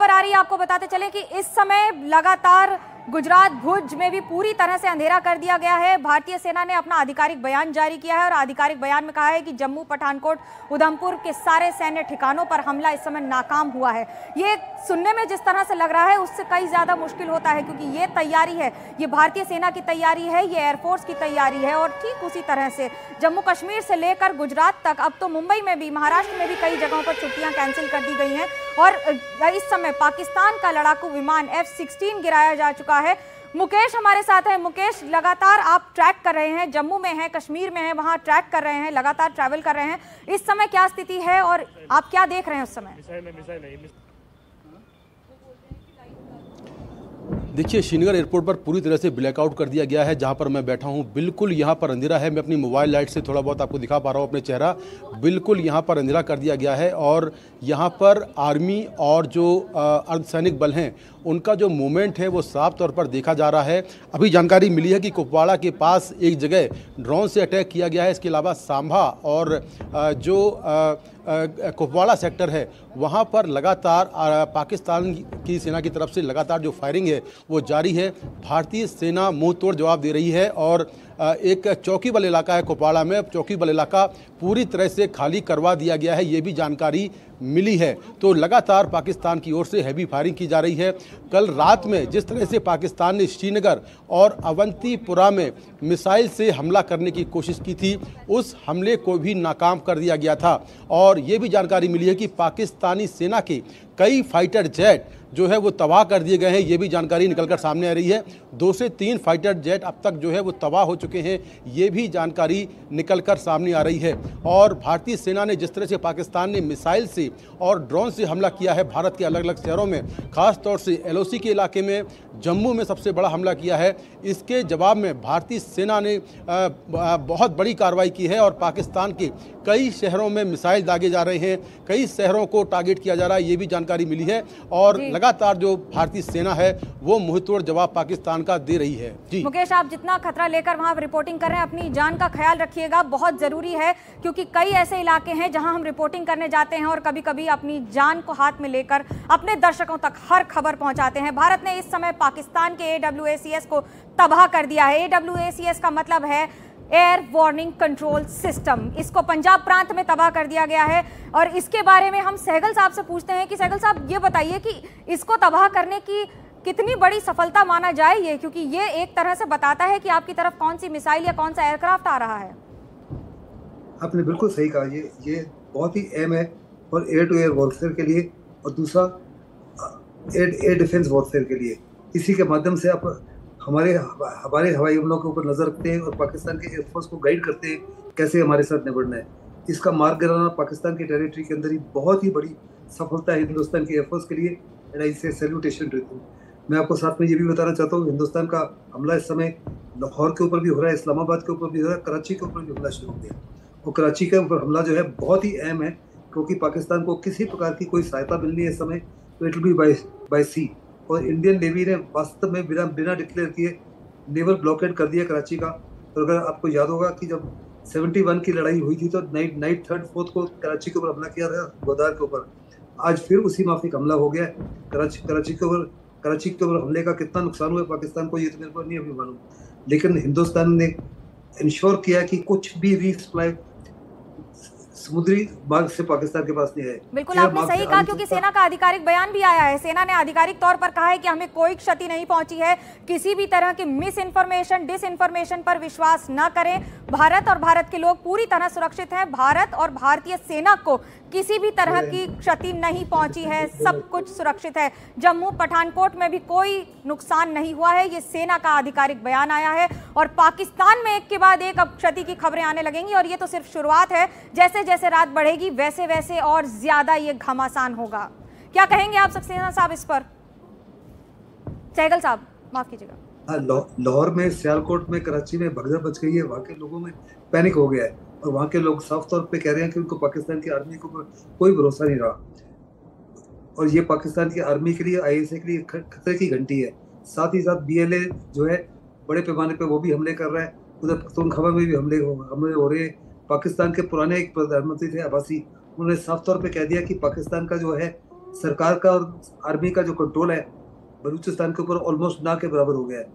खबर आ रही है, आपको बताते चलें कि इस समय लगातार गुजरात भुज में भी पूरी तरह से अंधेरा कर दिया गया है। भारतीय सेना ने अपना आधिकारिक बयान जारी किया है और आधिकारिक बयान में कहा है कि जम्मू, पठानकोट, उधमपुर के सारे सैन्य ठिकानों पर हमला इस समय नाकाम हुआ है। ये सुनने में जिस तरह से लग रहा है उससे कई ज्यादा मुश्किल होता है, क्योंकि ये तैयारी है, ये भारतीय सेना की तैयारी है, ये एयरफोर्स की तैयारी है। और ठीक उसी तरह से जम्मू कश्मीर से लेकर गुजरात तक, अब तो मुंबई में भी, महाराष्ट्र में भी कई जगहों पर छुट्टियां कैंसिल कर दी गई हैं और इस समय पाकिस्तान का लड़ाकू विमान F-16 गिराया जा चुका है। मुकेश हमारे साथ है। मुकेश, लगातार आप ट्रैक कर रहे हैं, जम्मू में हैं, कश्मीर में हैं, वहां ट्रैक कर रहे हैं, लगातार ट्रैवल कर रहे हैं, इस समय क्या स्थिति है और आप क्या देख रहे हैं उस समय? देखिए, श्रीनगर एयरपोर्ट पर पूरी तरह से ब्लैकआउट कर दिया गया है। जहां पर मैं बैठा हूं बिल्कुल यहां पर अंधेरा है। मैं अपनी मोबाइल लाइट से थोड़ा बहुत आपको दिखा पा रहा हूं अपने चेहरा। बिल्कुल यहां पर अंधेरा कर दिया गया है और यहां पर आर्मी और जो अर्धसैनिक बल हैं उनका जो मूवमेंट है वो साफ तौर पर देखा जा रहा है। अभी जानकारी मिली है कि कुपवाड़ा के पास एक जगह ड्रोन से अटैक किया गया है। इसके अलावा सांभा और जो कुपवाड़ा सेक्टर है वहाँ पर लगातार पाकिस्तान की सेना की तरफ से लगातार जो फायरिंग है वो जारी है। भारतीय सेना मुंह तोड़ जवाब दे रही है और एक चौकी वाला इलाका है कुपवाड़ा में, चौकी वाला इलाका पूरी तरह से खाली करवा दिया गया है, ये भी जानकारी मिली है। तो लगातार पाकिस्तान की ओर से हैवी फायरिंग की जा रही है। कल रात में जिस तरह से पाकिस्तान ने श्रीनगर और अवंतीपुरा में मिसाइल से हमला करने की कोशिश की थी, उस हमले को भी नाकाम कर दिया गया था। और ये भी जानकारी मिली है कि पाकिस्तानी सेना के कई फाइटर जेट जो है वो तबाह कर दिए गए हैं, ये भी जानकारी निकलकर सामने आ रही है। 2 से 3 फाइटर जेट अब तक जो है वो तबाह हो चुके हैं, ये भी जानकारी निकलकर सामने आ रही है। और भारतीय सेना ने जिस तरह से पाकिस्तान ने मिसाइल से और ड्रोन से हमला किया है भारत के अलग अलग शहरों में, खास तौर से LOC के इलाके में, जम्मू में सबसे बड़ा हमला किया है, इसके जवाब में भारतीय सेना ने बहुत बड़ी कार्रवाई की है और पाकिस्तान के कई शहरों में मिसाइल दागे जा रहे हैं, कई शहरों को टारगेट किया जा रहा है, ये भी जानकारी मिली है। और लगातार जो भारतीय सेना है वो मुंहतोड़ जवाब पाकिस्तान का दे रही है। जी मुकेश, आप जितना खतरा लेकर वहां रिपोर्टिंग कर रहे हैं, अपनी जान का ख्याल रखिएगा, बहुत जरूरी है, क्योंकि कई ऐसे इलाके हैं जहां हम रिपोर्टिंग करने जाते हैं और कभी कभी अपनी जान को हाथ में लेकर अपने दर्शकों तक हर खबर पहुंचाते हैं। भारत ने इस समय पाकिस्तान के AWACS को तबाह कर दिया है। AWACS का मतलब है एयर वार्निंग कंट्रोल सिस्टम। इसको पंजाब प्रांत में तबाह कर दिया गया है और इसके बारे में हम सहगल साहब से पूछते हैं कि सहगल साहब, ये बताइए कि इसको तबाह करने की कितनी बड़ी सफलता माना जाए ये, क्योंकि ये एक तरह से बताता है कि आपकी तरफ कौन सी मिसाइल या कौन सा एयरक्राफ्ट आ रहा है। आपने बिल्कुल सही कहा, ये बहुत ही अहम है और एयर टू एयर वॉरफेयर के लिए और दूसरा एयर डिफेंस वॉरफेयर के लिए। इसी के माध्यम से आप हमारे हवाई हमलों के ऊपर नजर रखते हैं और पाकिस्तान के एयरफोर्स को गाइड करते हैं कैसे हमारे साथ निपटना है। इसका मार्ग गिराना पाकिस्तान की टेरिटरी के अंदर ही बहुत ही बड़ी सफलता है हिंदुस्तान के एयरफोर्स के लिए। एंड आई से सैल्यूटेशन टू यू। मैं आपको साथ में ये भी बताना चाहता हूँ, हिंदुस्तान का हमला इस समय लाहौर के ऊपर भी हो रहा है, इस्लामाबाद के ऊपर भी हो रहा है, कराची के ऊपर भी हमला शुरू हो गया। और कराची के ऊपर हमला जो है बहुत ही अहम है, क्योंकि पाकिस्तान को किसी प्रकार की कोई सहायता मिलनी है इस समय तो इट विल बी बाय सी। और इंडियन नेवी ने वास्तव में बिना डिक्लेयर किए नेवल ब्लॉकेड कर दिया कराची का। और अगर आपको याद होगा कि जब 71 की लड़ाई हुई थी तो नाइट 3rd 4th को कराची के ऊपर हमला किया था, गोदार के ऊपर। आज फिर उसी माफिक हमला हो गया है कराची के ऊपर हमले का कितना नुकसान हुआ पाकिस्तान को ये तो मेरे को नहीं अभी मालूम, लेकिन हिंदुस्तान ने इंश्योर किया कि कुछ भी रीसप्लाई समुद्री मार्ग से पाकिस्तान के पास नहीं है। बिल्कुल आपने सही कहा, क्योंकि सेना का आधिकारिक बयान भी आया है। सेना ने आधिकारिक तौर पर कहा है कि हमें कोई क्षति नहीं पहुंची है, किसी भी तरह की मिस इन्फॉर्मेशन, डिसइंफॉर्मेशन पर विश्वास न करें। भारत और भारत के लोग पूरी तरह सुरक्षित हैं। भारत और भारतीय सेना को किसी भी तरह की क्षति नहीं पहुंची है, सब कुछ सुरक्षित है। जम्मू पठानकोट में भी कोई नुकसान नहीं हुआ है, ये सेना का आधिकारिक बयान आया है। और पाकिस्तान में एक के बाद एक अब क्षति की खबरें आने लगेंगी और ये तो सिर्फ शुरुआत है। जैसे जैसे रात बढ़ेगी वैसे वैसे और ज्यादा ये घमासान होगा। क्या कहेंगे आप सक्सेना साहब इस पर? सहगल साहब माफ कीजिएगा। लाहौर में, सियालकोट में, कराची में भगदड़ मच गई है, वहाँ के लोगों में पैनिक हो गया है और वहाँ के लोग साफ तौर पे कह रहे हैं कि उनको पाकिस्तान की आर्मी के ऊपर कोई भरोसा नहीं रहा। और ये पाकिस्तान की आर्मी के लिए, ISA के लिए खतरे की घंटी है। साथ ही साथ BLA जो है बड़े पैमाने पे वो भी हमले कर रहा है। उधर पख्तूनख्वा में भी हमले हो रहे हैं। पाकिस्तान के पुराने एक प्रधानमंत्री थे अब्बासी, उन्होंने साफ तौर पे कह दिया कि पाकिस्तान का जो है सरकार का और आर्मी का जो कंट्रोल है बलूचिस्तान के ऊपर ऑलमोस्ट ना के बराबर हो गया है।